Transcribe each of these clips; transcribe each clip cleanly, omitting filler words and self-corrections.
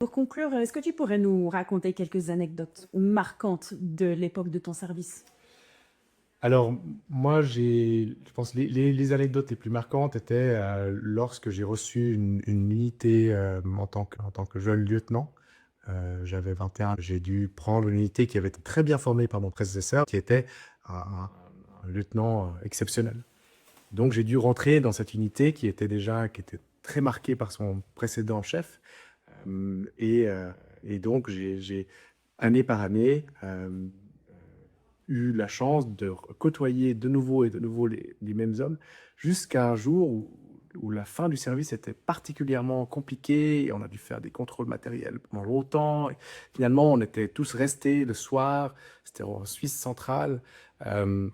Pour conclure, est-ce que tu pourrais nous raconter quelques anecdotes marquantes de l'époque de ton service? Alors, moi, je pense, les anecdotes les plus marquantes étaient lorsque j'ai reçu une unité en tant que jeune lieutenant. J'avais 21, j'ai dû prendre une unité qui avait été très bien formée par mon prédécesseur, qui était un lieutenant exceptionnel. Donc, j'ai dû rentrer dans cette unité qui était très marquée par son précédent chef. Et donc, année par année, eu la chance de côtoyer de nouveau et de nouveau les mêmes hommes, jusqu'à un jour où la fin du service était particulièrement compliquée et on a dû faire des contrôles matériels pendant longtemps. Et finalement, on était tous restés le soir, c'était en Suisse centrale. euh,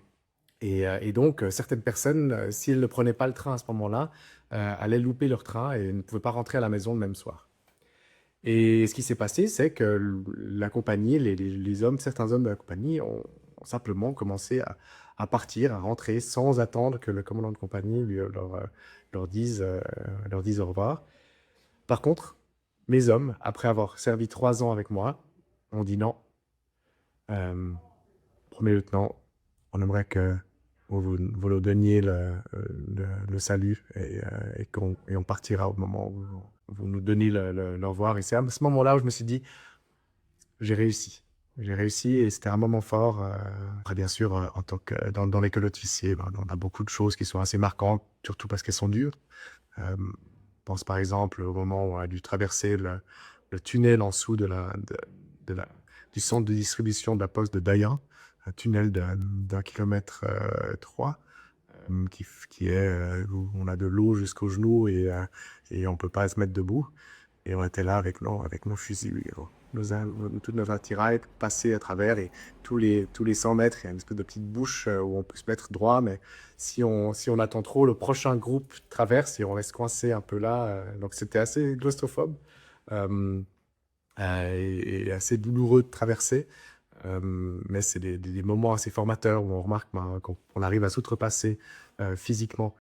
et donc, certaines personnes, si elles ne prenaient pas le train à ce moment-là, allaient louper leur train et ne pouvaient pas rentrer à la maison le même soir. Et ce qui s'est passé, c'est que la compagnie, les hommes, certains hommes de la compagnie ont simplement commencé à partir, à rentrer sans attendre que le commandant de compagnie leur dise au revoir. Par contre, mes hommes, après avoir servi 3 ans avec moi, ont dit non. Euh, Premier lieutenant, on aimerait que vous nous donniez le salut et on partira au moment où vous nous donnez le revoir. Et c'est à ce moment-là où je me suis dit, j'ai réussi. J'ai réussi et c'était un moment fort. Après, bien sûr, en tant que dans l'école d'officier, ben, on a beaucoup de choses qui sont assez marquantes, surtout parce qu'elles sont dures. Je pense par exemple au moment où on a dû traverser le tunnel en dessous de la- du centre de distribution de la poste de Dayan, un tunnel d'un kilomètre 3, qui est où on a de l'eau jusqu'aux genoux et on peut pas se mettre debout. Et on était là avec nos fusils, toutes nos attirails passés à travers et tous les 100 mètres, il y a une espèce de petite bouche où on peut se mettre droit, mais si on attend trop, le prochain groupe traverse et on reste coincé un peu là. Donc c'était assez claustrophobe euh, et assez douloureux de traverser. Mais c'est des moments assez formateurs où on remarque ben, qu'on arrive à s'outrepasser physiquement.